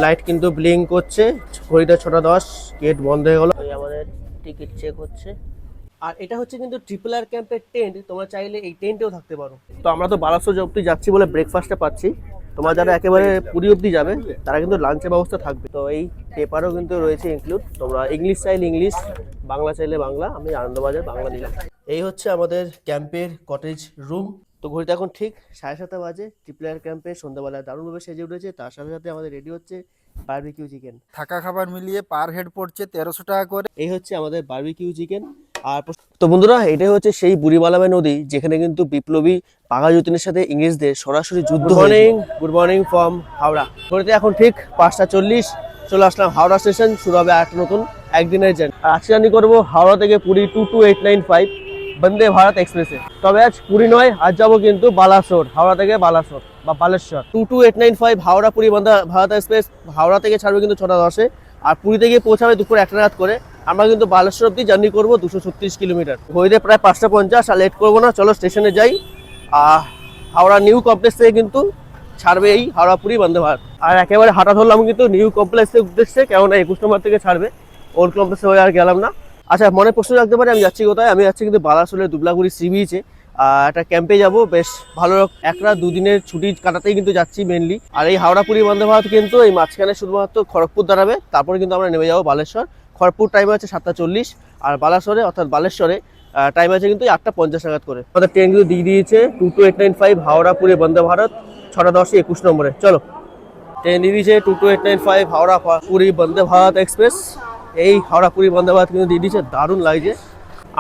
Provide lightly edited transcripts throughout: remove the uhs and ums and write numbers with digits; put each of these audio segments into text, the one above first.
Light কিন্তু blink করছে, ঘড়িটা 6:10, গেট বন্ধ হয়ে গেল। আমাদের টিকিট চেক হচ্ছে। আর এটা হচ্ছে কিন্তু ট্রিপল আর ক্যাম্পের টেন্ট, তোমরা চাইলে এই টেন্টেও থাকতে পারো। তো আমরা তো 1200 অব্দি যাচ্ছি বলে ব্রেকফাস্টটা পাচ্ছি। তোমরা যারা একেবারে পুরী অব্দি যাবে তারা কিন্তু লাঞ্চের ব্যবস্থা থাকবে। তো এই পেপারও কিন্তু রয়েছে ইনক্লুড, তোমরা ইংলিশ চাইলে ইংলিশ, বাংলা চাইলে বাংলা। আমি আনন্দবাজার বাংলা দিলাম। এই হচ্ছে আমাদের ক্যাম্পের কটেজ রুম। তো ঘড়িতে এখন ঠিক 7:30 বাজে। ট্রিপল আর ক্যাম্পে সন্ধ্যাবেলা দারুণভাবে সেজে উঠেছে, তার সাথে সাথে আমাদের রেডি হচ্ছে বারবিকিউ চিকেন। থাকা খাবার মিলিয়ে পার হেড পড়ছে 1300 টাকা করে। এই হচ্ছে আমাদের বারবিকিউ চিকেন। আর তো বন্ধুরা, এটাই হচ্ছে সেই বুড়িমালামে নদী যেখানে কিন্তু বিপ্লবী বাঘা যতীনের সাথে ইংরেজদের সরাসরি যুদ্ধ। Good morning from Howrah. ঘড়িতে এখন ঠিক 5:40, চলে আসলাম হাওড়া স্টেশন। শুরু হবে একটা নতুন একদিনের জার্নি। আর আজকে জার্নি করবো হাওড়া থেকে পুরী 22895 বন্দে ভারত এক্সপ্রেসে। তবে আজ পুরী নয়, আজ যাবো কিন্তু বালাসোর, হাওড়া থেকে বালাসোর বা বালেশ্বর। 22895 হাওড়া পুরী বন্দে ভারত এক্সপ্রেস। হাওড়া থেকে ছাড়বে কিন্তু 6:10-এ, আর পুরীতে গিয়ে পৌঁছাবে দুপুর 1টা নাগাদ করে। আমরা কিন্তু বালেশ্বর অব্দি জার্নি করবো 236 কিলোমিটার। ঘড়িতে প্রায় 5:50। আর লেট করবো না, চলো স্টেশনে যাই। হাওড়া নিউ কমপ্লেক্স থেকে কিন্তু ছাড়বে এই হাওড়া পুরী বন্দে ভারত। আর একেবারে হাঁটা ধরলাম কিন্তু নিউ কমপ্লেক্সের উদ্দেশ্যে, কেননা 21 নম্বর থেকে ছাড়বে। ওল্ড কমপ্লেক্সে হয়ে আর গেলাম না। আচ্ছা, মনে প্রশ্ন রাখতে পারে আমি যাচ্ছি কোথায়? আমি যাচ্ছি কিন্তু বালাসোরের দুবলাগুড়ি সি বিচে। একটা ক্যাম্পে যাব, বেশ ভালো 1-2 দিনের ছুটি কাটাতেই কিন্তু যাচ্ছি মেনলি। আর এই হাওড়া পুরী বন্দে ভারত কিন্তু এই মাঝখানে শুধুমাত্র খড়গপুর দাঁড়াবে, তারপরে কিন্তু আমরা নেমে যাবো বালেশ্বর। খড়গপুর টাইম আছে 7:40, আর বালাসোরে অর্থাৎ বালেশ্বরে টাইম আছে কিন্তু 8:50 নাগাদ করে। আমাদের ট্রেন কিন্তু দিয়ে দিয়েছে 22895 হাওড়া পুরী বন্দে ভারত 6:10 21 নম্বরে। চলো, ট্রেন দিয়ে দিয়েছে 22895 হাওড়া পুরী বন্দে ভারত এক্সপ্রেস। এই হাওড়া পুরী বন্দে ভারত কিন্তু দিয়ে দিয়েছে, দারুণ লাগছে।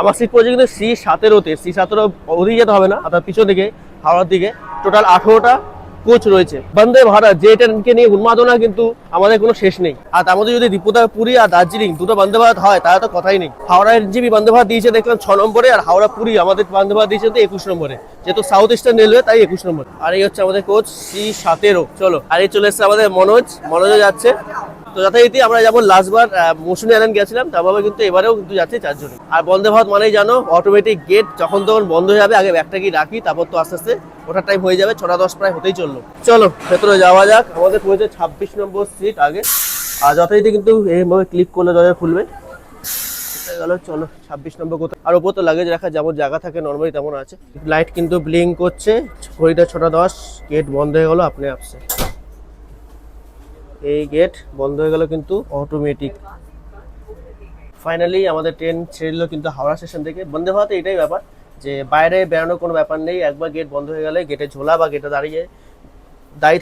আমার সিট পড়ছে কিন্তু C17-তে। C17 ওদিকে যেতে হবে না, অর্থাৎ পিছন দিকে হাওড়ার দিকে। টোটাল 18টা কোচ রয়েছে বন্দে ভারত। যে ট্রেনকে নিয়ে উন্মাদনা কিন্তু আমাদের কোনো শেষ নেই। আর তার মধ্যে যদি দীপুদা পুরী আর দার্জিলিং দুটো বন্দে ভারত হয় তাহলে তো কথাই নেই। হাওড়ার জিবি বন্দে ভারত দিয়েছে দেখলাম 6 নম্বরে, আর হাওড়া পুরী আমাদের বন্দে ভারত দিয়েছে তো 21 নম্বরে। যেহেতু সাউথ ইস্টার্ন রেলওয়ে তাই 21 নম্বর। আর এই হচ্ছে আমাদের কোচ C17। চলো, আর এই চলে এসছে আমাদের মনোজও যাচ্ছে। তো যথারীতি আমরা যেমন লাস্টবার মৌসুমী আইল্যান্ড গেছিলাম, তারপরে কিন্তু এবারেও কিন্তু যাচ্ছে 4 জন। আর বন্দে ভারত মানেই জানো অটোমেটিক গেট যখন তখন বন্ধ হয়ে যাবে। আগে ব্যাগটা কি রাখি, তারপর তো আস্তে আস্তে ওঠার টাইম হয়ে যাবে। 6:10 প্রায় হতেই চললো। চলো ভেতরে যাওয়া যাক। আমাদের পড়েছে 26 নম্বর সিট আগে। আর যথারীতি কিন্তু এইভাবে ক্লিক করলে দরজা খুলবে। গেল, চলো 26 নম্বর কোথায়। আর ওপর তো লাগেজ রাখার যেমন জায়গা থাকে নর্মালি তেমন আছে। লাইট কিন্তু ব্লিঙ্ক করছে, ঘড়িটা 6:10, গেট বন্ধ হয়ে গেল আপনি আপসে। এই গেট বন্ধ হয়ে গেল কিন্তু অটোমেটিক। ফাইনালি আমাদের ট্রেন ছেড়ে দিল কিন্তু হাওড়া স্টেশন থেকে। বন্দে ভারতে এটাই ব্যাপার যে বাইরে বেরোনোর কোনো ব্যাপার নেই। একবার গেট বন্ধ হয়ে গেলে গেটে ঝোলা বা গেটে দাঁড়িয়ে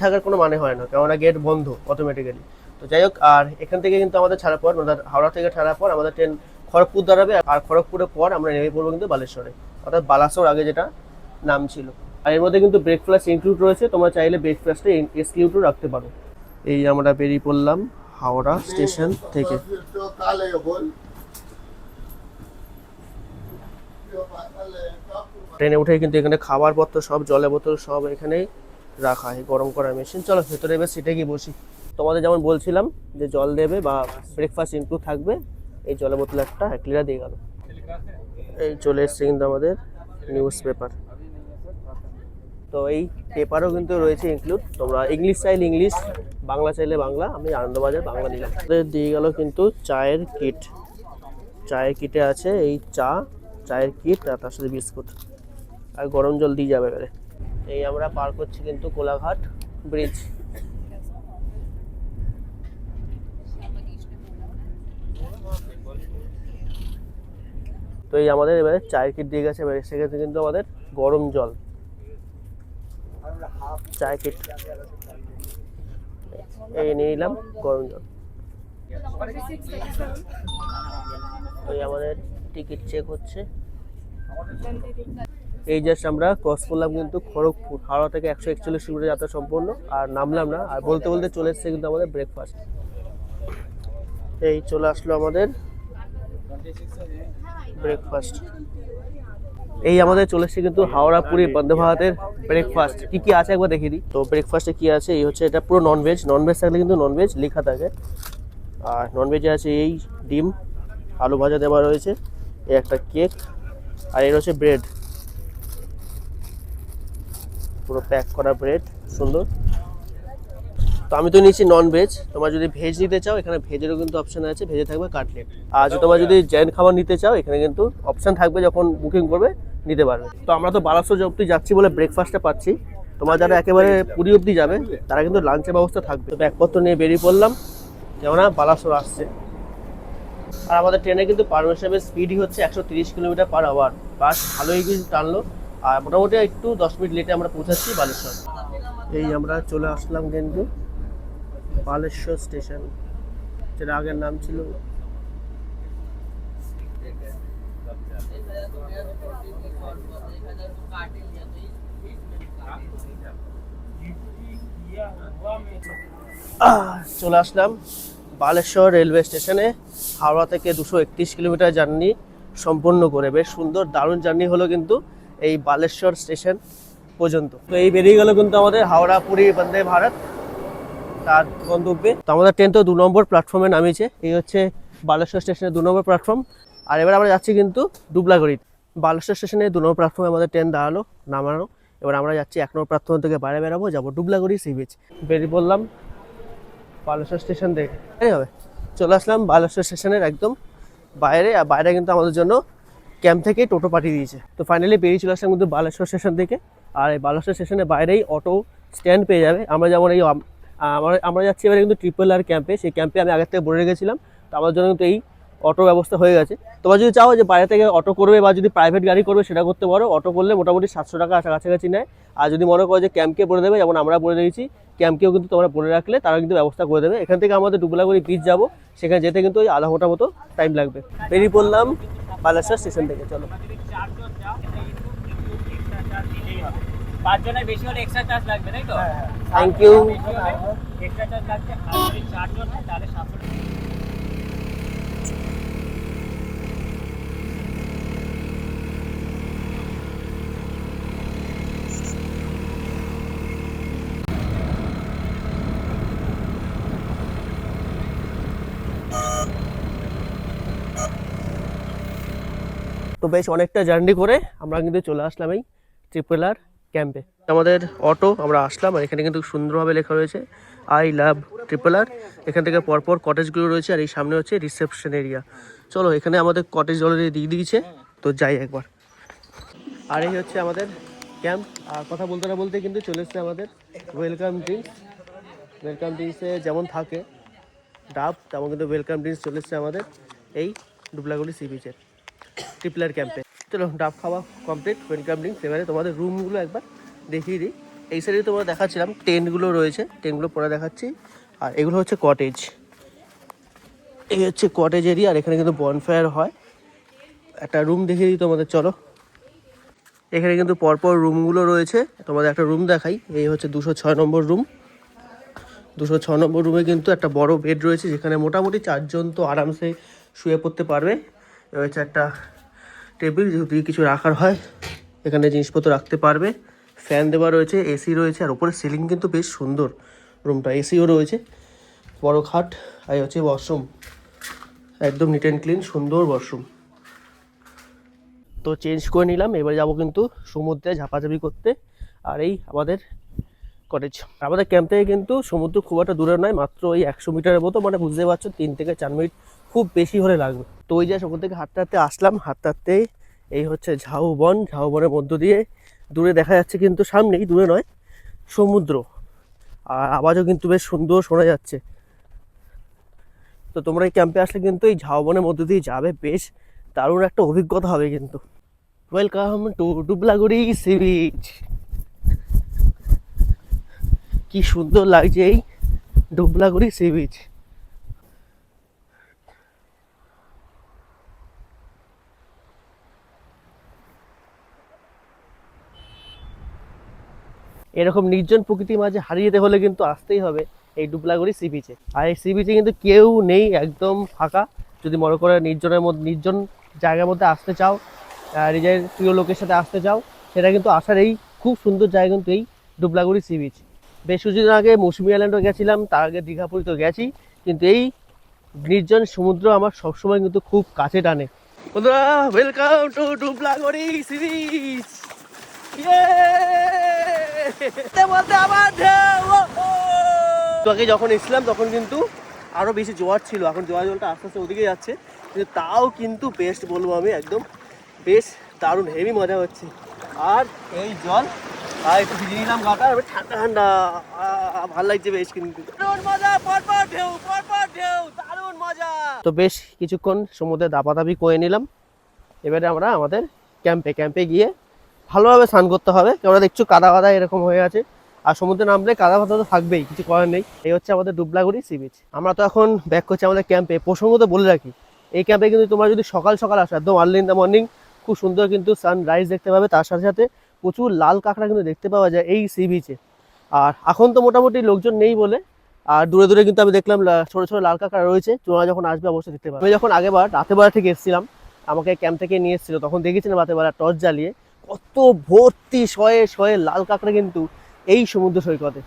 থাকার কোনো মানে হয় না, কেননা গেট বন্ধ অটোমেটিক্যালি। তো যাই হোক, আর এখান থেকে কিন্তু আমাদের ছাড়ার পর, মানে হাওড়া থেকে ছাড়ার পর আমাদের ট্রেন খড়গপুর দাঁড়াবে। আর খড়গপুরের পর আমরা নেমে পড়বো কিন্তু বালেশ্বরে, অর্থাৎ বালাসোর আগে যেটা নাম ছিল। আর এর মধ্যে কিন্তু ব্রেকফাস্ট ইনক্লুড রয়েছে, তোমরা চাইলে ব্রেকফাস্টে এক্সক্লুডও রাখতে পারো। এই আমরা বেরিয়ে পড়লাম হাওড়া স্টেশন থেকে। ট্রেনে উঠে কিন্তু এখানে খাবার পত্র সব, জলের বোতল সব এখানেই রাখা হয়, গরম করার মেশিন। চলো ভেতরে এবার সিটে গিয়ে বসি। তোমাদের যেমন বলছিলাম যে জল দেবে বা ব্রেকফাস্ট ইনক্লুড থাকবে, এই জলের বোতল একটা 1 লিটার দিয়ে গেল। এই চলে এসছে কিন্তু আমাদের নিউজ পেপার। তো এই পেপারও কিন্তু রয়েছে ইনক্লুড, তোমরা ইংলিশ চাইলে ইংলিশ, বাংলা চাইলে বাংলা। আমি আনন্দবাজার বাংলা দিলাম। দিয়ে গেল কিন্তু চায়ের কিট। চায়ের কিটে আছে এই চায়ের কিট, আর তার সাথে বিস্কুট আর গরম জল দিয়ে যাবে এবারে। এই আমরা পার করছি কিন্তু কোলাঘাট ব্রিজ। তো এই আমাদের এবারে চায়ের কিট দিয়ে গেছে। এবারে এসে গেছে কিন্তু আমাদের গরম জল, চায়ের কিট এই নিয়ে নিলাম গরম জল। ওই আমাদের টিকিট চেক হচ্ছে। এই জাস্ট আমরা ক্রস করলাম কিন্তু খড়গপুর। হাওড়া থেকে 141 কিলোমিটার যাত্রা সম্পূর্ণ। আর নামলাম না, আর বলতে বলতে চলে এসছে কিন্তু আমাদের ব্রেকফাস্ট। এই চলে আসলো আমাদের ব্রেকফাস্ট। এই আমাদের চলে এসছে কিন্তু হাওড়া পুরী বন্দে ভারতের ব্রেকফাস্ট। কি কি আছে একবার দেখিয়ে দিই। তো ব্রেকফাস্টে কি আছে, এই হচ্ছে এটা পুরো ননভেজ। ননভেজ থাকলে কিন্তু ননভেজ লেখা থাকে। আর ননভেজে আছে এই ডিম, আলু ভাজা দেওয়া রয়েছে, এই একটা কেক, আর এর হচ্ছে ব্রেড, পুরো প্যাক করা ব্রেড, সুন্দর। তো আমি তো নিয়েছি নন ভেজ, তোমার যদি ভেজ নিতে চাও এখানে ভেজেরও কিন্তু অপশন আছে, ভেজে থাকবে কাটলেট। আর তোমার যদি জৈন খাবার নিতে চাও এখানে কিন্তু অপশন থাকবে, যখন বুকিং করবে নিতে পারবে। তো আমরা তো বালাসোর অব্দি যাচ্ছি বলে ব্রেকফাস্টটা পাচ্ছি, তোমার যারা একেবারে পুরী অব্দি যাবে তারা কিন্তু লাঞ্চের ব্যবস্থা থাকবে। তো ব্যাগপত্র নিয়ে বেরিয়ে পড়লাম, কেননা বালাসোর আসছে। আর আমাদের ট্রেনে কিন্তু পারমিশনের স্পিডই হচ্ছে 130 কিলোমিটার পার আওয়ার, বাস ভালোই কিন্তু টানলো। আর মোটামুটি একটু 10 মিনিট লেটে আমরা পৌঁছাচ্ছি বালেশ্বর। এই আমরা চলে আসলাম কিন্তু বালেশ্বর স্টেশন, যেটা আগের নাম ছিল চলে আসলাম বালেশ্বর রেলওয়ে স্টেশনে। হাওড়া থেকে 231 কিলোমিটার জার্নি সম্পন্ন করে, বেশ সুন্দর দারুণ জার্নি হলো কিন্তু এই বালেশ্বর স্টেশন পর্যন্ত। তো এই বেরিয়ে গেল কিন্তু আমাদের হাওড়া পুরী বন্দে ভারত তার গন্তব্যে। তো আমাদের ট্রেন তো 2 নম্বর প্ল্যাটফর্মে নামিয়েছে, এই হচ্ছে বালেশ্বর স্টেশনের 2 নম্বর প্ল্যাটফর্ম। আর এবার আমরা যাচ্ছি কিন্তু ডুবলাগড়ি। বালেশ্বর স্টেশনে 2 নম্বর প্ল্যাটফর্মে আমাদের ট্রেন দাঁড়ালো, নামানো। এবার আমরা যাচ্ছি 1 নম্বর প্ল্যাটফর্ম থেকে বাইরে বেরাবো, যাবো ডুবলাগড়ি সি বিচ। বেরিয়ে পড়লাম বালেশ্বর স্টেশন থেকে, এই হবে চলে আসলাম বালেশ্বর স্টেশনের একদম বাইরে। আর বাইরে কিন্তু আমাদের জন্য ক্যাম্প থেকে টোটো পাঠিয়ে দিয়েছে। তো ফাইনালি বেরিয়ে চলে আসলাম কিন্তু বালেশ্বর স্টেশন থেকে। আর এই বালেশ্বর স্টেশনের বাইরেই অটো স্ট্যান্ড পেয়ে যাবে। আমরা যেমন এই আমরা যাচ্ছি এবারে কিন্তু RRR ক্যাম্পে, সেই ক্যাম্পে আমি আগের থেকে বলে রেখেছিলাম। তো আমার জন্য কিন্তু এই অটো ব্যবস্থা হয়ে গেছে। তোমরা যদি চাও যে বাইরে থেকে অটো করবে বা যদি প্রাইভেট গাড়ি করবে সেটা করতে পারো। অটো করলে মোটামুটি 700 টাকা কাছাকাছি নেয়। আর যদি মনে করো যে ক্যাম্পকে বলে দেবে, যেমন আমরা বলে দিয়েছি, ক্যাম্পকেও কিন্তু তোমরা বলে রাখলে তারা কিন্তু ব্যবস্থা করে দেবে। এখান থেকে আমাদের ডুবলাগড়ি বিচ যাবো, সেখানে যেতে কিন্তু ওই আধা ঘন্টার মতো টাইম লাগবে। বেরিয়ে পড়লাম বালেশ্বর স্টেশন থেকে, চলো। 5 জনের বেশি হলে এক্সট্রা চার্জ লাগবে, তাই তো? Thank you. এক্সট্রা চার্জ লাগবে। আর যদি 4 জন হয় তাহলে 700 টাকা। তো বেশ অনেকটা জার্নি করে আমরা কিন্তু চলে আসলাম এই RRR ক্যাম্পে। আমাদের অটো আমরা আসলাম, আর এখানে কিন্তু সুন্দরভাবে লেখা রয়েছে আই লাভ RRR। এখান থেকে পরপর কটেজগুলো রয়েছে, আর এই সামনে হচ্ছে রিসেপশন এরিয়া। চলো, এখানে আমাদের কটেজ অলরেডি দিয়ে দিয়েছে, তো যাই একবার। আর এই হচ্ছে আমাদের ক্যাম্প। আর কথা বলতে না বলতে কিন্তু চলে এসছে আমাদের ওয়েলকাম ড্রিঙ্কস। ওয়েলকাম ড্রিঙ্কসে যেমন থাকে ডাব, তেমন কিন্তু ওয়েলকাম ড্রিঙ্কস চলে এসছে আমাদের এই ডুবলাগড়ি সি বিচের RRR ক্যাম্পে। চলো, ডাব খাওয়া কমপ্লিট, ওয়েলকাম ড্রিঙ্কস। এবারে তোমাদের রুমগুলো একবার দেখিয়ে দিই। এই সাইডে তোমরা দেখাচ্ছিলাম টেন্টগুলো রয়েছে, টেন্টগুলো পরে দেখাচ্ছি। আর এগুলো হচ্ছে কটেজ, এই হচ্ছে কটেজ এরিয়া। আর এখানে কিন্তু বনফায়ার হয়। একটা রুম দেখিয়ে দিই তোমাদের, চলো। এখানে কিন্তু পরপর রুমগুলো রয়েছে, তোমাদের একটা রুম দেখাই। এই হচ্ছে 206 নম্বর রুম। 206 নম্বর রুমে কিন্তু একটা বড় বেড রয়েছে, যেখানে মোটামুটি 4 জন তো আরামসে শুয়ে পড়তে পারবে। রয়েছে একটা টেবিল, যদি কিছু রাখার হয় এখানে জিনিসপত্র রাখতে পারবে। ফ্যান দেওয়া রয়েছে, এসি রয়েছে, আর উপরে সিলিং কিন্তু বেশ সুন্দর রুমটা, এসিও রয়েছে, বড় খাট। আর হচ্ছে ওয়াশরুম, একদম নিট অ্যান্ড ক্লিন, সুন্দর ওয়াশরুম। তো চেঞ্জ করে নিলাম, এবার যাবো কিন্তু সমুদ্রে ঝাপাঝাপি করতে। আর এই আমাদের কটেজ। আমাদের ক্যাম্প থেকে কিন্তু সমুদ্র খুব একটা দূরে নয়, মাত্র ওই 100 মিটারের মতো, মানে বুঝতে পারছো 3 থেকে 4 মিনিট খুব বেশি হলে লাগবে। তো ওই যে সমুদ্র থেকে হাঁটতে হাঁটতে আসলাম, হাঁটতে হাঁটতেই এই হচ্ছে ঝাউবন। ঝাউবনের মধ্য দিয়ে দূরে দেখা যাচ্ছে, কিন্তু সামনেই, দূরে নয়, সমুদ্র। আর আওয়াজও কিন্তু বেশ সুন্দর শোনা যাচ্ছে। তো তোমরা এই ক্যাম্পে আসলে কিন্তু এই ঝাউবনের মধ্য দিয়ে যাবে, বেশ দারুণ একটা অভিজ্ঞতা হবে কিন্তু। Welcome to Dublagari sea beach. কি সুন্দর লাগছে এই ডুবলাগড়ি সি বিচ। এরকম নির্জন প্রকৃতির মাঝে হারিয়ে যেতে হলে কিন্তু আসতেই হবে এই ডুবলাগড়ি সি বিচে। আর এই সি বিচে কিন্তু কেউ নেই, একদম ফাঁকা। যদি মনে করে নির্জন জায়গার মধ্যে আসতে চাও, নিজের প্রিয় লোকের সাথে আসতে চাও, সেটা কিন্তু আসার এই খুব সুন্দর জায়গা কিন্তু এই ডুবলাগড়ি সি বিচ। বেশ কিছুদিন আগে মৌসুমী আইল্যান্ডও গেছিলাম, তার আগে দীঘাপুরি তো গেছি, কিন্তু এই নির্জন সমুদ্র আমার সবসময় কিন্তু খুব কাছে টানে। বন্ধুরা, welcome to Dublagari sea beach. বলতে আমার ঢেউ, তো আগে যখন এসেছিলাম তখন কিন্তু আরও বেশি জোয়ার ছিল, এখন জোয়ার জলটা আস্তে আস্তে ওদিকে যাচ্ছে, কিন্তু তাও কিন্তু বেস্ট বলবো আমি, একদম বেশ দারুণ হেভি মজা হচ্ছে। আর এই জল আর একটু ভিজে নিলাম গাটা, এবার ঠান্ডা ঠান্ডা ভালো লাগছে বেশ, কিন্তু দারুণ মজা, পরপর ঢেউ দারুণ মজা। তো বেশ কিছুক্ষণ সমুদ্রে দাপাদাপি করে নিলাম, এবারে আমরা আমাদের ক্যাম্পে গিয়ে ভালোভাবে স্নান করতে হবে, কেননা দেখছো কাদা কাদা এরকম হয়ে আছে, আর সমুদ্রে নামলে কাদা ফাদা তো থাকবেই, কিছু করার নেই। এই হচ্ছে আমাদের ডুবলাগুড়ি সি বিচ। আমরা তো এখন ব্যাক করছি আমাদের ক্যাম্পে। প্রসঙ্গত বলে রাখি, এই ক্যাম্পে কিন্তু তোমরা যদি সকাল সকাল আসো, একদম আর্লি ইন দ্য মর্নিং, খুব সুন্দর কিন্তু সানরাইজ দেখতে পাবে, তার সাথে সাথে প্রচুর লাল কাঁকড়া কিন্তু দেখতে পাওয়া যায় এই সি বিচে। আর এখন তো মোটামুটি লোকজন নেই বলে, আর দূরে দূরে কিন্তু আমি দেখলাম ছোট ছোট লাল কাঁকড়া রয়েছে, তোমরা যখন আসবে অবশ্যই দেখতে পাবে। আমি যখন আগেবার রাতের বেলা থেকে এসেছিলাম, আমাকে ক্যাম্প থেকে নিয়ে এসেছিল, তখন দেখেছিলাম রাতের বেলা টর্চ জ্বালিয়ে কত ভর্তি শয়ে শয়ে লাল কাঁকড়া কিন্তু এই সমুদ্র সৈকতে।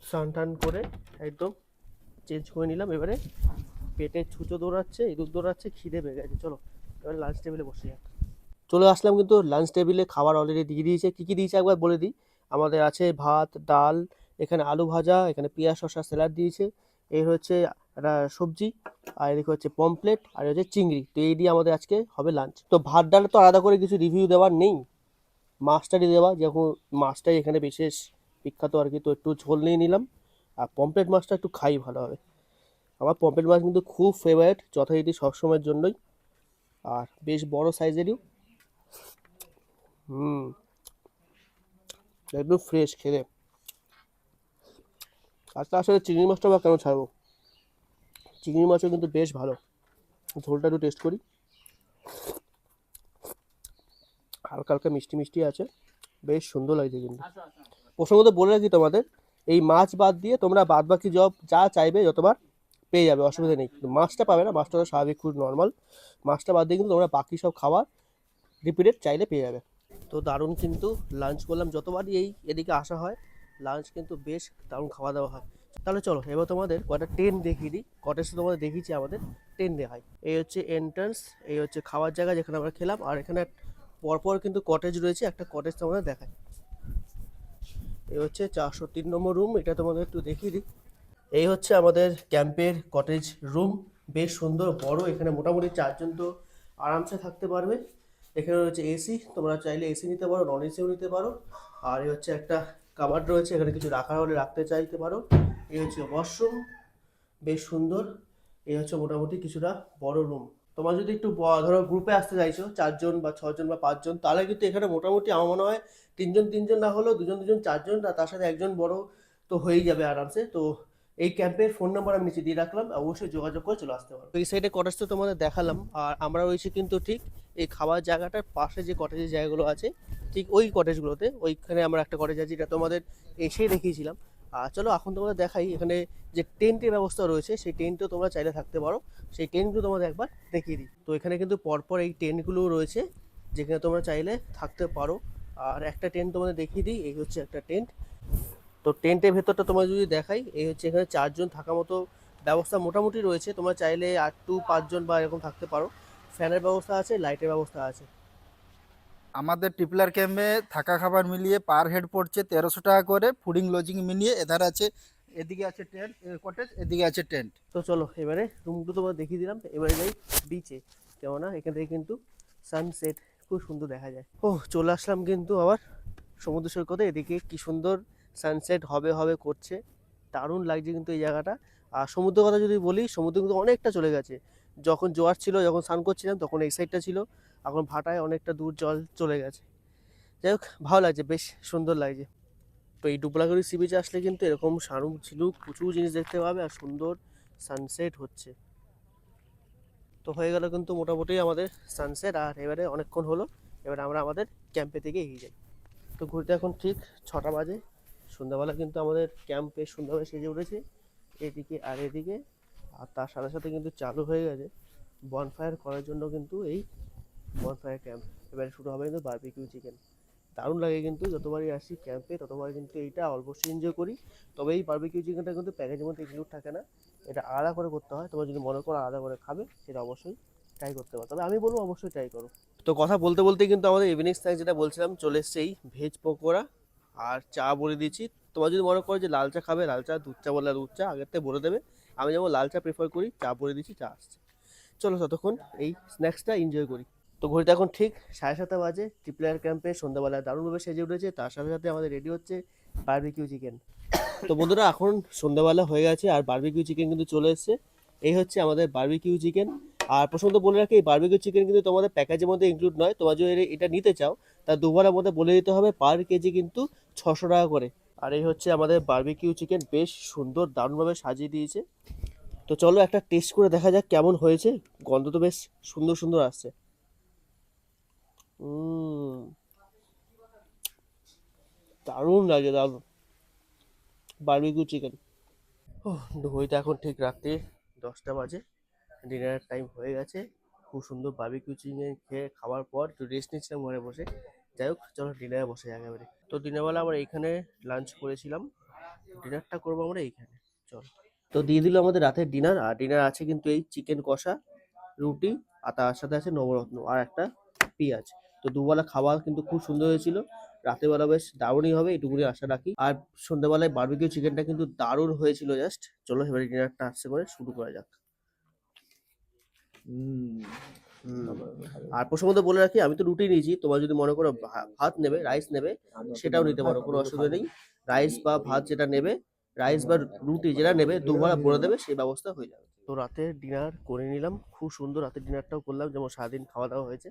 স্নান টান করে একদম চেঞ্জ করে নিলাম, এবারে পেটে ছুঁচো দৌড়াচ্ছে, ইঁদুর দৌড়াচ্ছে, খিদে পেয়ে গেছে, চলো এবারে লাঞ্চ টেবিলে বসে যাক। চলে আসলাম কিন্তু লাঞ্চ টেবিলে, খাবার অলরেডি দিয়ে দিয়েছে। কী কী দিয়েছে একবার বলে দিই। আমাদের আছে ভাত, ডাল, এখানে আলু ভাজা, এখানে পেঁয়াজ শসা স্যালাড দিয়েছে, এর হচ্ছে একটা সবজি, আর এদিকে হচ্ছে পমপ্লেট, আর হচ্ছে চিংড়ি। তো এই দিয়ে আমাদের আজকে হবে লাঞ্চ। তো ভাত ডাল তো আলাদা করে কিছু রিভিউ দেওয়ার নেই, মাছটারই দেওয়া, যখন মাছটাই এখানে বিশেষ বিখ্যাত আর কি। তো একটু ঝোল নিয়ে নিলাম, আর পমপ্লেট মাছটা একটু খাই ভালো হবে। আমার পমপ্লেট মাছ কিন্তু খুব ফেভারিট, যথারীতি সবসময়ের জন্যই, আর বেশ বড় সাইজেরই। একদম ফ্রেশ খেতে। আর তার সাথে চিংড়ি মাছটা বা কেন ছাড়বো, চিংড়ি মাছও কিন্তু বেশ ভালো। ঝোলটা একটু টেস্ট করি, হালকা হালকা মিষ্টি মিষ্টি আছে, বেশ সুন্দর লাগছে। কিন্তু প্রসঙ্গত বলে রাখি তোমাদের, এই মাছ বাদ দিয়ে তোমরা বাদ বাকি যা চাইবে যতবার পেয়ে যাবে, অসুবিধা নেই। কিন্তু মাছটা পাবে না, মাছটা তো স্বাভাবিক, খুব নর্মাল। মাছটা বাদ দিয়ে কিন্তু তোমরা বাকি সব খাবার রিপিটেড চাইলে পেয়ে যাবে। তো দারুণ কিন্তু লাঞ্চ করলাম, যতবারই এদিকে আসা হয় লাঞ্চ কিন্তু বেশ দারুণ খাওয়া দাওয়া হয়। তাহলে চলো এবার তোমাদের কয়টা টেন্ট দেখিয়ে দিই। কটেজ তোমাদের দেখিয়েছি, আমাদের টেন্ট দেখাই। এই হচ্ছে এন্ট্রান্স, এই হচ্ছে খাওয়ার জায়গা যেখানে আমরা খেলাম, আর এখানে পরপর কিন্তু কটেজ রয়েছে, একটা কটেজ তোমাদের দেখাই। এই হচ্ছে 403 নম্বর রুম, এটা তোমাদের একটু দেখিয়ে দিই। এই হচ্ছে আমাদের ক্যাম্পের কটেজ রুম, বেশ সুন্দর বড়। এখানে মোটামুটি 4 জন তো আরামসে থাকতে পারবে। এখানে রয়েছে এসি, তোমরা চাইলে এসি নিতে পারো, নন এসিও নিতে পারো। আর এই হচ্ছে একটা কাবার্ড রয়েছে, এখানে কিছু রাখার হলে রাখতে চাইতে পারো। এই হচ্ছে ওয়াশরুম, বেশ সুন্দর। এই হচ্ছে মোটামুটি কিছুটা বড় রুম। তোমরা যদি একটু ধরো গ্রুপে আসতে চাইছো 4 জন বা 6 জন বা 5 জন, তাহলে কিন্তু এখানে মোটামুটি আমার মনে হয় 3 জন 3 জন না হলেও 2 জন 2 জন 4 জন, তার সাথে একজন বড় তো হয়েই যাবে আরামসে। তো এই ক্যাম্পের ফোন নাম্বার আমি নিচে দিয়ে রাখলাম, অবশ্যই যোগাযোগ করে চলে আসতে পারো। এই সাইডে কটেজ তো তোমাদের দেখালাম, আর আমরা রয়েছি কিন্তু ঠিক এই খাবার জায়গাটার পাশে যে কটেজের জায়গাগুলো আছে, ঠিক ওই কটেজগুলোতে। ওইখানে আমরা একটা কটেজ আছে, যেটা তোমাদের এসেই দেখিয়েছিলাম। আর চলো এখন তোমাদের দেখাই, এখানে যে টেন্টের ব্যবস্থা রয়েছে, সেই টেন্টও তোমরা চাইলে থাকতে পারো। সেই টেন্টগুলো তোমাদের একবার দেখিয়ে দিই। তো এখানে কিন্তু পরপর এই টেন্টগুলো রয়েছে, যেখানে তোমরা চাইলে থাকতে পারো। আর একটা টেন্ট তোমাদের দেখিয়ে দিই, এই হচ্ছে একটা টেন্ট। তো টেন্টের ভেতরটা তোমার যদি দেখাই, এই হচ্ছে এখানে 4 জন থাকার মতো ব্যবস্থা মোটামুটি রয়েছে। তোমরা চাইলে 8 to 5 জন বা এরকম থাকতে পারো। ফ্যানের ব্যবস্থা আছে, লাইটের ব্যবস্থা আছে। আমাদের ট্রিপলার ক্যাম্পে থাকা খাবার মিলিয়ে পার হেড পড়ছে 1300 টাকা করে, ফুডিং লজিং মিলিয়ে। এধারে আছে, এদিকে আছে টেন্ট কটেজ, এদিকে আছে টেন্ট। তো চলো এবারে রুমগুলো তোমার দেখিয়ে দিলাম, এবারে যাই বিচে। কেননা এখান থেকে কিন্তু সানসেট খুব সুন্দর দেখা যায়। ও চলে আসলাম কিন্তু আবার সমুদ্র সৈকতে। এদিকে কি সুন্দর সানসেট হবে হবে করছে, দারুণ লাগছে কিন্তু এই জায়গাটা। আর সমুদ্রের কথা যদি বলি, সমুদ্র কিন্তু অনেকটা চলে গেছে। যখন জোয়ার ছিল, যখন স্নান করছিলাম, তখন এই সাইডটা ছিল, এখন ভাটায় অনেকটা দূর জল চলে গেছে। যাই হোক, ভালো লাগছে, বেশ সুন্দর লাগছে। তো এই ডুবলাগড়ি সি বিচে আসলে কিন্তু এরকম শামুক ঝিনুক প্রচুর জিনিস দেখতে পাবে, আর সুন্দর সানসেট হচ্ছে। তো হয়ে গেল কিন্তু মোটামুটি আমাদের সানসেট, আর এবারে অনেকক্ষণ হলো, এবারে আমরা আমাদের ক্যাম্পে থেকে এগিয়ে যাই। তো ঘুরতে এখন ঠিক 6টা বাজে। সন্ধ্যাবেলা কিন্তু আমাদের ক্যাম্পে সুন্দরভাবে সেজে উঠেছে, এদিকে আর এদিকে। আর তার সাথে সাথে কিন্তু চালু হয়ে গেছে বনফায়ার করার জন্য কিন্তু এই বনফায়ার ক্যাম্প। এবারে শুরু হবে কিন্তু বারবিকিউ চিকেন। দারুণ লাগে কিন্তু, যতবারই আসি ক্যাম্পে ততবার কিন্তু এইটা অবশ্যই এনজয় করি। তবে এই বারবিকিউ চিকেনটা কিন্তু প্যাকেজের মধ্যে ইনক্লুড থাকে না, এটা আলাদা করে করতে হয়। তোমরা যদি মনে করো আলাদা করে খাবে, সেটা অবশ্যই ট্রাই করতে পারো, তবে আমি বলবো অবশ্যই ট্রাই করো। তো কথা বলতে বলতে কিন্তু আমাদের ইভিনিং স্ন্যাক্স যেটা বলছিলাম চলে এসছে, এই ভেজ পকোড়া আর চা বলে দিয়েছি। তোমার যদি মনে করো যে লাল চা খাবে, লাল চা, দুধ চা বললে দুধ চা আগের থেকে বলে দেবে। আমি যেমন লাল চা প্রেফার করি, চা বলে দিচ্ছি, চা আসছে। চলো ততক্ষণ এই স্ন্যাক্সটা এনজয় করি। তো ঘড়িতে এখন ঠিক 7:30 বাজে। ট্রিপল ক্যাম্পে সন্ধ্যাবেলা দারুণভাবে সেজে উঠেছে, তার সাথে সাথে আমাদের রেডি হচ্ছে বারবিকিউ চিকেন। তো বন্ধুরা এখন সন্ধ্যাবেলা হয়ে গেছে আর বারবিকিউ চিকেন কিন্তু চলে এসেছে। এই হচ্ছে আমাদের বারবিকিউ চিকেন। আর প্রথমত বলে রাখি, এই বারবিকিউ চিকেন কিন্তু তোমাদের প্যাকেজের মধ্যে ইনক্লুড নয়। তোমরা যদি এটা নিতে চাও তার দুবারের মধ্যে বলে দিতে হবে পার কেজি কিন্তু 600 টাকা করে। আর এই হচ্ছে আমাদের বারবিকিউ চিকেন, বেশ সুন্দর দারুণভাবে সাজিয়ে দিয়েছে। তো চলো একটা টেস্ট করে দেখা যাক কেমন হয়েছে। গন্ধ তো বেশ সুন্দর সুন্দর আসছে। দারুণ লাগে, দারুণ বারবিকিউ চিকেন। ঘড়িতে এখন ঠিক রাত্রি 10টা বাজে, ডিনারের টাইম হয়ে গেছে। খুব সুন্দর বারবিকিউ চিকেন খেয়ে খাওয়ার পর একটু রেস্ট নিচ্ছিলাম ঘরে বসে। যাই হোক চলো ডিনারে বসে একেবারে। তো দিনের বেলা আমরা এইখানে লাঞ্চ করেছিলাম, ডিনারটা করবো আমরা এইখানে। চল, তো দিয়ে দিল আমাদের রাতের ডিনার। আর ডিনার আছে কিন্তু এই চিকেন কষা, রুটি, আর তার সাথে আছে নবরত্ন আর একটা পেঁয়াজ। তো দুবেলা খাওয়া কিন্তু খুব সুন্দর হয়েছিল। রাতের বেলা বেশ দারুণই হবে এটুকুনি আশা রাখি। আর সন্ধ্যাবেলায় বারবিকিউ চিকেনটা কিন্তু দারুণ হয়েছিল জাস্ট। চলো এবারে ডিনারটা আসছে করে শুরু করা যাক। আর প্রসঙ্গত বলে রাখি, আমি তো রুটি নিয়েছি। তোমরা যদি মনে করো ভাত নেবে, রাইস নেবে, সেটাও নিতে পারো, কোনো অসুবিধা নেই। রাইস বা ভাত যেটা নেবে, রাইস বা রুটি যেটা নেবে, দুবার বলে দেবে, সেই ব্যবস্থা হয়ে যাবে। তো রাতে ডিনার করে নিলাম, খুব সুন্দর রাতের ডিনারটাও করলাম, যেমন সারাদিন খাওয়া দাওয়া হয়েছে।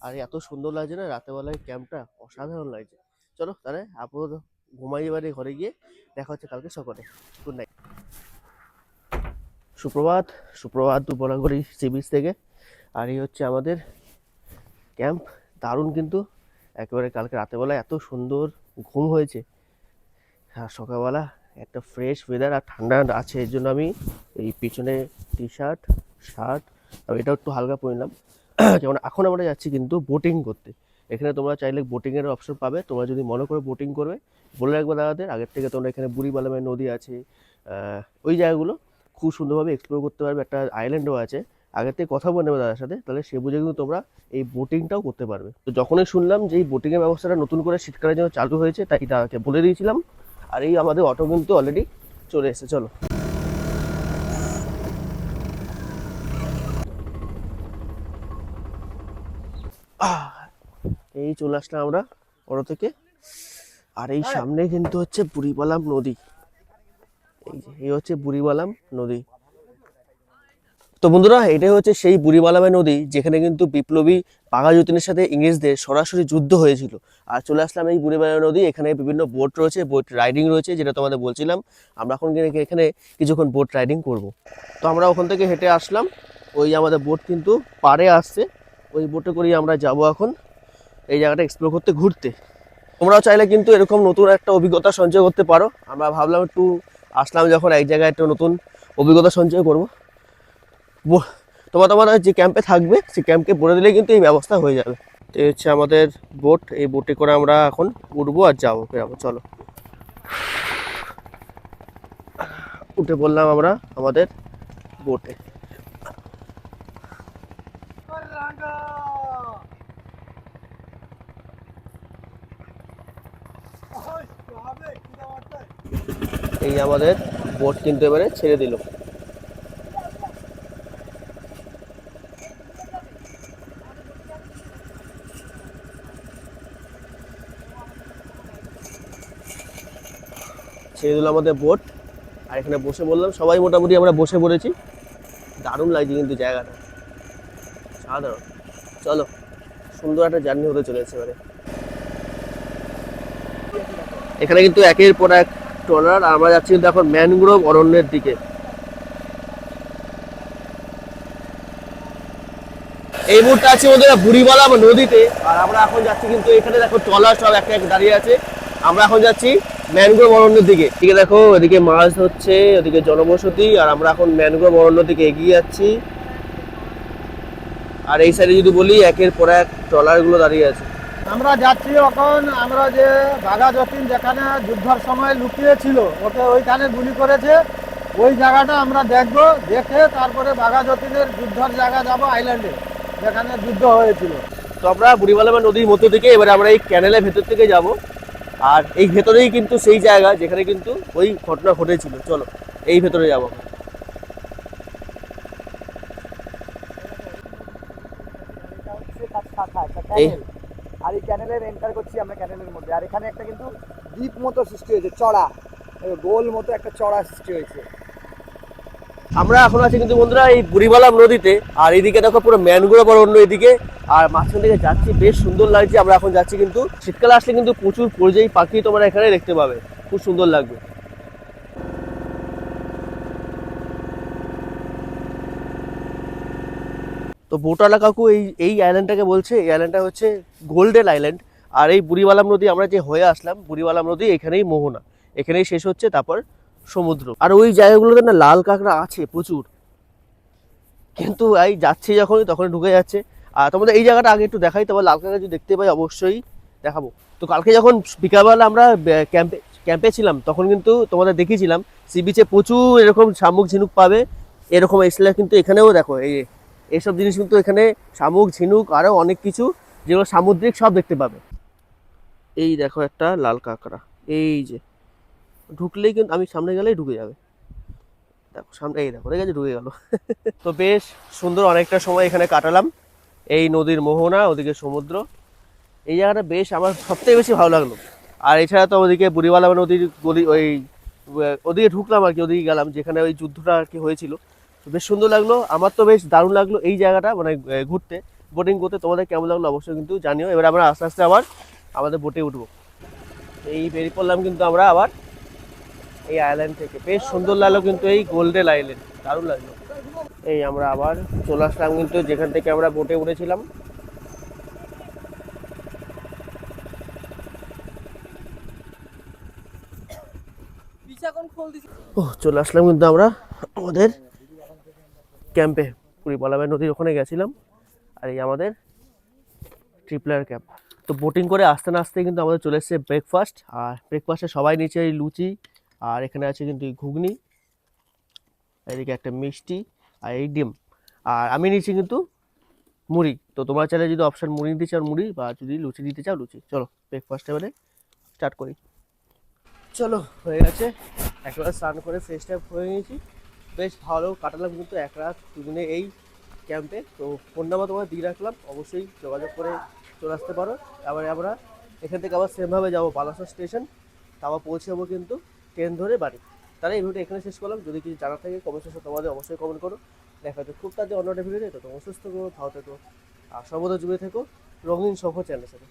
আর এত সুন্দর লাগছে না রাতেবেলায় ক্যাম্পটা, অসাধারণ লাগছে। চলো তাহলে আপাতত ঘুমাই, এবারে ঘরে গিয়ে দেখা হচ্ছে কালকে সকালে। Good night. সুপ্রভাত, সুপ্রভাত দুপুরাগড়ি সি বিচ থেকে। আর এই হচ্ছে আমাদের ক্যাম্প, দারুণ কিন্তু একেবারে। কালকে রাতেবেলা এত সুন্দর ঘুম হয়েছে, আর সকালবেলা একটা ফ্রেশ ওয়েদার আর ঠান্ডা আছে। এর জন্য আমি এই পিছনে টি শার্ট, শার্ট আর এটাও একটু হালকা পরলাম। যেমন এখন আমরা যাচ্ছি কিন্তু বোটিং করতে। এখানে তোমরা চাইলে বোটিংয়ের অপশন পাবে। তোমরা যদি মনে করো বোটিং করবে, বলে রাখবে দাদাদের আগের থেকে। তোমরা এখানে বুড়িবালামের নদী আছে, ওই জায়গাগুলো খুব সুন্দরভাবে এক্সপ্লোর করতে পারবে। একটা আইল্যান্ডও আছে, আগের থেকে কথা বলে নেবে দাদার সাথে, তাহলে সে বুঝে কিন্তু তোমরা এই বোটিংটাও করতে পারবে। তো যখনই শুনলাম যে এই বোটিংয়ের ব্যবস্থাটা নতুন করে শীতকালের জন্য চালু হয়েছে, তাই দাদাকে বলে দিয়েছিলাম। আর এই আমাদের অটো কিন্তু অলরেডি চলে এসেছে। চলো এই চলে আসলাম আমরা অটো থেকে। আর এই সামনে কিন্তু হচ্ছে বুড়িবালাম নদী। এই হচ্ছে বুড়িবালাম নদী। তো বন্ধুরা, এটাই হচ্ছে সেই বুড়িবালামের নদী যেখানে কিন্তু বিপ্লবী পাগা যতীনের সাথে ইংরেজদের সরাসরি যুদ্ধ হয়েছিল। আর চলে আসলাম এই বুড়িবালাম নদী। এখানে বিভিন্ন বোট রয়েছে, বোট রাইডিং রয়েছে, যেটা তোমাদের বলছিলাম। আমরা এখন এখানে কিছুক্ষণ বোট রাইডিং করব। তো আমরা ওখান থেকে হেঁটে আসলাম, ওই আমাদের বোট কিন্তু পাড়ে আসছে, ওই বোটে করেই আমরা যাব এখন এই জায়গাটা এক্সপ্লোর করতে, ঘুরতে। তোমরাও চাইলে কিন্তু এরকম নতুন একটা অভিজ্ঞতা সঞ্চয় করতে পারো। আমরা ভাবলাম একটু আসলাম যখন, এক জায়গায় একটা নতুন অভিজ্ঞতা সঞ্চয় করব। তোমরা যে ক্যাম্পে থাকবে সেই ক্যাম্পকে বলে দিলে কিন্তু এই ব্যবস্থা হয়ে যাবে। তো এই হচ্ছে আমাদের বোট, এই বোটে করে আমরা এখন উঠবো আর যাবো, ফেরাবো। চলো উঠে পড়লাম আমরা আমাদের বোটে। এই আমাদের বোট কিন্তু এবারে ছেড়ে দিল। ছেড়ে দিল আমাদের বোট। আর এখানে বসে বললাম, সবাই মোটামুটি আমরা বসে পড়েছি। দারুণ লাগছে কিন্তু জায়গাটা, সাধারণ। চলো, সুন্দর একটা জার্নি হতে চলেছে এবারে। এখানে কিন্তু একের পর এক ট্রলার। আমরা যাচ্ছি কিন্তু এখন ম্যানগ্রোভ অরণ্যের দিকে। এই মুহূর্তে আছি ওদের বুড়িবালাম নদীতে। আর আমরা এখন যাচ্ছি কিন্তু এখানে দেখো ট্রলার সব একটা এক দাঁড়িয়ে আছে। আমরা এখন যাচ্ছি ম্যানগ্রোভ অরণ্যের দিকে। ঠিক দেখো, এদিকে মাছ ধরছে, ওদিকে জনবসতি, আর আমরা এখন ম্যানগ্রোভ অরণ্যের দিকে এগিয়ে যাচ্ছি। আর এই সাইডে যদি বলি, একের পর এক ট্রলার গুলো দাঁড়িয়ে আছে। আমরা যাচ্ছি এখন, আমরা যে বাঘা যতীন যেখানে যুদ্ধের সময় লুকিয়েছিল, ওকে ওইখানে গুলি করেছে, ওই জায়গাটা আমরা দেখবো। দেখে তারপরে বাঘা যতীনের যুদ্ধের জায়গা যাব, আইল্যান্ডে যেখানে যুদ্ধ হয়েছিল। তো আমরা বুড়িবালামের নদীর মধ্য থেকে এবারে আমরা এই ক্যানেলের ভেতর থেকে যাব। আর এই ভেতরেই কিন্তু সেই জায়গা যেখানে কিন্তু ওই ঘটনা ঘটেছিল। চলো এই ভেতরে যাবো। এই আর এই ক্যানেলের এন্টার করছি আমরা ক্যানেলের মধ্যে, আর এখানে একটা কিন্তু দ্বীপ মতো সৃষ্টি হয়েছে, চড়া গোল মতো একটা চড়া সৃষ্টি হয়েছে। আমরা এখন আছি কিন্তু বন্ধুরা এই বুড়িমালাম নদীতে, আর এইদিকে দেখো পুরো ম্যানগ্রোভ আর অন্য এদিকে, আর মাঝখান থেকে যাচ্ছি, বেশ সুন্দর লাগছে। আমরা এখন যাচ্ছি কিন্তু শীতকালে আসলে কিন্তু প্রচুর পরিযায়ী পাখি তোমরা এখানে দেখতে পাবে, খুব সুন্দর লাগবে। তো বোটালা কাকু এই এই আইল্যান্ডটাকে বলছে, এই আইল্যান্ডটা হচ্ছে গোল্ডেন আইল্যান্ড। আর এই বুড়িমালাম নদী আমরা যে হয়ে আসলাম, বুড়িমালাম নদী এখানেই মোহনা, এখানেই শেষ হচ্ছে, তারপর সমুদ্র। আর ওই জায়গাগুলোতে না লাল কাঁকড়া আছে প্রচুর, কিন্তু এই যাচ্ছি যখনই তখনই ঢুকে যাচ্ছে। আর তোমাদের এই জায়গাটা আগে একটু দেখাই, তারপর লাল কাঁকড়া যদি দেখতে পাই অবশ্যই দেখাবো। তো কালকে যখন বিকালবেলা আমরা ক্যাম্পে ছিলাম, তখন কিন্তু তোমাদের দেখিয়েছিলাম সি বিচে প্রচুর এরকম শামুক ঝিনুক পাবে। এরকম এসলে কিন্তু এখানেও দেখো এইসব জিনিস কিন্তু এখানে শামুক ঝিনুক আরও অনেক কিছু যেগুলো সামুদ্রিক সব দেখতে পাবে। এই দেখো একটা লাল কাঁকড়া, এই যে ঢুকলেই কিন্তু আমি সামনে গেলেই ঢুকে যাবে। দেখো সামনে, এই দেখো দেখে ঢুকে গেল। তো বেশ সুন্দর অনেকটা সময় এখানে কাটালাম, এই নদীর মোহনা, ওদিকে সমুদ্র। এই জায়গাটা বেশ আমার সবথেকে বেশি ভালো লাগলো। আর এছাড়া তো ওদিকে বুড়িমালা নদীর গলি, ওই ওদিকে ঢুকলাম আর কি, ওদিকে গেলাম যেখানে ওই যুদ্ধটা আর কি হয়েছিল। তো বেশ সুন্দর লাগলো, আমার তো বেশ দারুণ লাগলো এই জায়গাটা, মানে ঘুরতে বোটিং করতে। তোমাদের কেমন লাগলো অবশ্যই কিন্তু জানিও। এবার আমরা আস্তে আস্তে আবার আমাদের বোটে উঠবো। এই বেরিয়ে পড়লাম কিন্তু আমরা আবার এই আইল্যান্ড থেকে। বেশ সুন্দর লাগলো কিন্তু এই গোল্ডেন আইল্যান্ড, দারুণ লাগলো। এই আমরা আবার চলে আসলাম কিন্তু যেখান থেকে আমরা বোটে উঠেছিলাম। চলে আসলাম কিন্তু আমরা আমাদের ক্যাম্পে, বুড়িমালাম নদীর ওখানে গেছিলাম। আর এই আমাদের ট্রিপলার ক্যাম্প। তো বোটিং করে আসতে না আসতে কিন্তু আমাদের চলে এসেছে ব্রেকফাস্ট। আর ব্রেকফাস্টে সবাই নিচে এই লুচি, আর এখানে আছে কিন্তু এই ঘুগনি, এদিকে একটা মিষ্টি, আর এই ডিম। আর আমি নিচ্ছি কিন্তু মুড়ি। তো তোমরা চাইলে যদি অপশান মুড়ি দিতে চাও মুড়ি, বা যদি লুচি দিতে চাও লুচি। চলো ব্রেকফাস্ট এবারে স্টার্ট করি। চলো হয়ে গেছে, একবার স্নান করে ফ্রেশ ট্যাপ হয়ে নিয়েছি। বেশ ভালো কাটালাম কিন্তু এক রাত দুদিনে এই ক্যাম্পে। তো ফোন নাম্বার তোমার দিয়ে রাখলাম, অবশ্যই যোগাযোগ করে চলে আসতে পারো। তারপরে আমরা এখান থেকে আবার সেমভাবে যাবো বালাসর স্টেশন, তারপর পৌঁছে যাবো কিন্তু ট্রেন ধরে বাড়ি। তাহলে এই ভিডিওটা এখানে শেষ করলাম। যদি কিছু জানার থাকে কমেন্ট সেকশনে তোমাদের অবশ্যই কমেন্ট করো। দেখা যাচ্ছে খুব তাড়াতাড়ি অন্য একটা ভিডিও। তো তোমরা সুস্থ করো, ভালো থেকো, আর সর্বদা জুড়ে থেকো রঙিন সফর চ্যানেলের সাথে।